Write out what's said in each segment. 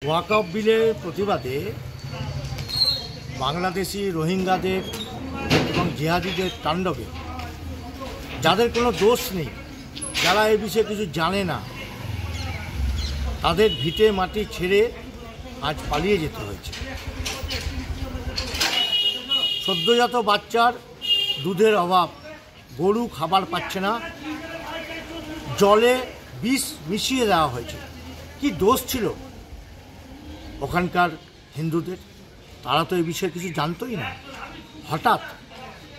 ওয়াকফ বিলের প্রতিবাদে বাংলাদেশি রোহিঙ্গাদের এবং জিহাদিদের তাণ্ডবে যাদের কোনো দোষ নেই, যারা এই বিষয়ে কিছু জানে না, তাদের ভিটে মাটি ছেড়ে আজ পালিয়ে যেতে হয়েছে। সদ্যজাত বাচ্চার দুধের অভাব, গরু খাবার পাচ্ছে না, জলে বিষ মিশিয়ে দেওয়া হয়েছে। কি দোষ ছিল ওখানকার হিন্দুদের? তারা তো এই বিষয়ে কিছু জানতোই না। হঠাৎ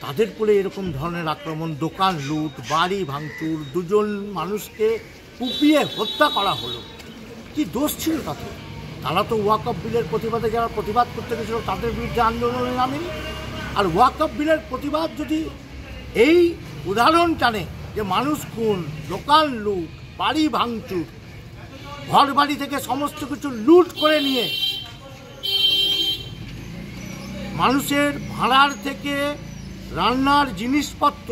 তাদের উপরে এরকম ধরনের আক্রমণ, দোকান লুট, বাড়ি ভাঙচুর, দুজন মানুষকে কুপিয়ে হত্যা করা হলো। কি দোষ ছিল তাতে? তারা তো ওয়াকফ বিলের প্রতিবাদে যারা প্রতিবাদ করতে গেছিল তাদের বিরুদ্ধে আন্দোলনে নামেনি। আর ওয়াকফ বিলের প্রতিবাদ যদি এই উদাহরণ টানে যে মানুষ খুন, দোকান লুট, বাড়ি ভাঙচুর, ঘর বাড়ি থেকে সমস্ত কিছু লুট করে নিয়ে মানুষের ভাড়ার থেকে রান্নার জিনিসপত্র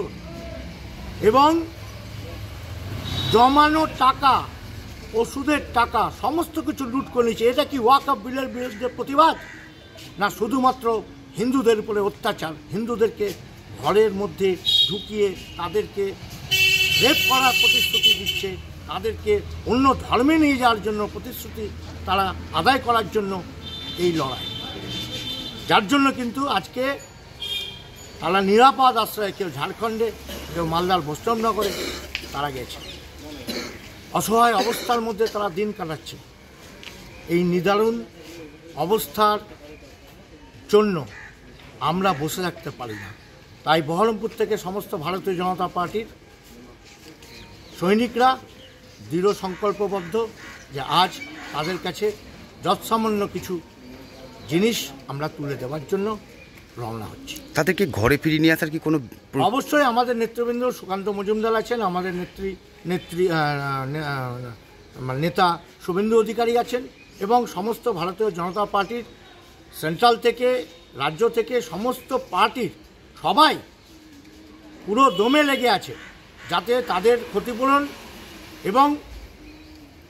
এবং জমানো টাকা, ওষুধের টাকা সমস্ত কিছু লুট করে নিয়েছে, এটা কি ওয়াকফ বিলের বিরুদ্ধে প্রতিবাদ? না শুধুমাত্র হিন্দুদের উপরে অত্যাচার, হিন্দুদেরকে ঘরের মধ্যে ঢুকিয়ে তাদেরকে রেপ করার প্রতিশ্রুতি দিচ্ছে, তাদেরকে অন্য ধর্মে নিয়ে যাওয়ার জন্য প্রতিশ্রুতি তারা আদায় করার জন্য এই লড়াই, যার জন্য কিন্তু আজকে তারা নিরাপদ আশ্রয়ে, কেউ ঝাড়খণ্ডে, কেউ মালদার বৈষ্ণবনগরে তারা গেছে। অসহায় অবস্থার মধ্যে তারা দিন কাটাচ্ছে। এই নিদারুণ অবস্থার জন্য আমরা বসে থাকতে পারি না। তাই বহরমপুর থেকে সমস্ত ভারতীয় জনতা পার্টির সৈনিকরা দৃঢ় সংকল্পবদ্ধ যে আজ তাদের কাছে যৎসামান্য কিছু জিনিস আমরা তুলে দেওয়ার জন্য রওনা হচ্ছি। তাদেরকে ঘরে ফিরিয়ে নিয়ে আসার কি কোনো? অবশ্যই আমাদের নেতৃবৃন্দ সুকান্ত মজুমদার আছেন, আমাদের নেতা শুভেন্দু অধিকারী আছেন এবং সমস্ত ভারতীয় জনতা পার্টির সেন্ট্রাল থেকে, রাজ্য থেকে সমস্ত পার্টির সবাই পুরো দমে লেগে আছে যাতে তাদের ক্ষতিপূরণ এবং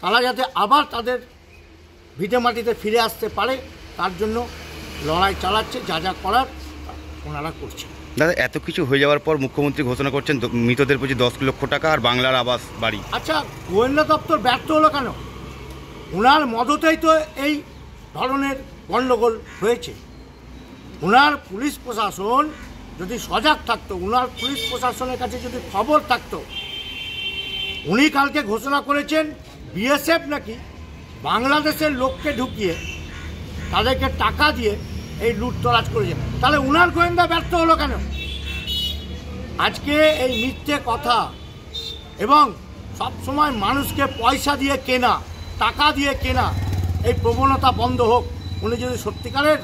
তারা যাতে আবার তাদের ভিটে মাটিতে ফিরে আসতে পারে তার জন্য লড়াই চালাচ্ছে। যা যা করার ওনারা করছেন। দাদা, এত কিছু হয়ে যাওয়ার পর মুখ্যমন্ত্রী ঘোষণা করছেন মৃতদের প্রতি 10 লক্ষ টাকা আর বাংলার আবাস বাড়ি। আচ্ছা, গোয়েন্দা দপ্তর ব্যর্থ হলো কেন? ওনার মদতেই তো এই ধরনের গণ্ডগোল হয়েছে। ওনার পুলিশ প্রশাসন যদি সজাগ থাকতো, ওনার পুলিশ প্রশাসনের কাছে যদি খবর থাকতো, উনি কালকে ঘোষণা করেছেন বিএসএফ নাকি বাংলাদেশের লোককে ঢুকিয়ে তাদেরকে টাকা দিয়ে এই লুটতরাজ করেছেন, তাহলে উনার গোয়েন্দা ব্যর্থ হলো কেন? আজকে এই মিথ্যে কথা এবং সবসময় মানুষকে পয়সা দিয়ে কেনা, টাকা দিয়ে কেনা, এই প্রবণতা বন্ধ হোক। উনি যদি সত্যিকারের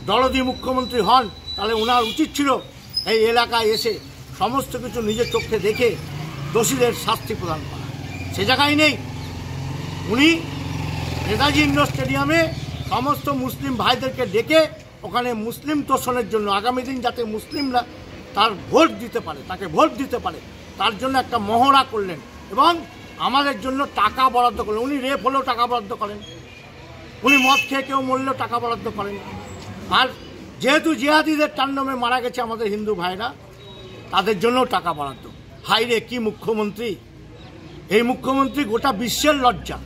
দরদি মুখ্যমন্ত্রী হন তাহলে ওনার উচিত ছিল এই এলাকায় এসে সমস্ত কিছু নিজের চোখে দেখে দোষীদের শাস্তি প্রদান করা। সে জায়গায় নেই। উনি নেতাজি ইন্ডোর স্টেডিয়ামে সমস্ত মুসলিম ভাইদেরকে ডেকে ওখানে মুসলিম তোষণের জন্য, আগামী দিন যাতে মুসলিমরা তার ভোট দিতে পারে, তাকে ভোট দিতে পারে, তার জন্য একটা মহড়া করলেন এবং আমাদের জন্য টাকা বরাদ্দ করলেন। উনি রেপ হলেও টাকা বরাদ্দ করেন, উনি মদ খেয়ে কেউ মরলেও টাকা বরাদ্দ করেন। আর যেহেতু জিহাদিদের তাণ্ডবে মারা গেছে আমাদের হিন্দু ভাইরা, তাদের জন্যও টাকা বরাদ্দ। হাই রে, কি মুখ্যমন্ত্রী! এই মুখ্যমন্ত্রী গোটা বিশ্বের লজ্জা।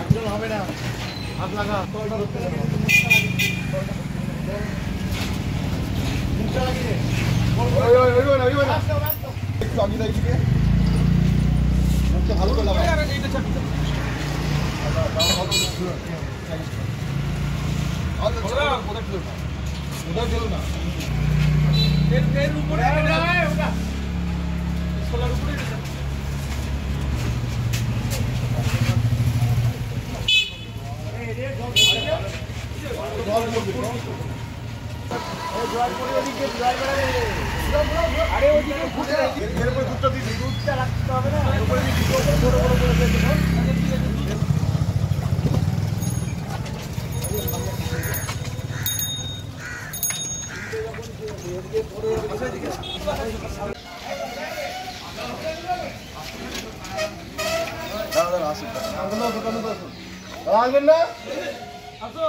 একজন হবে না, হাত লাগা ভালো করে আসবেন না আসো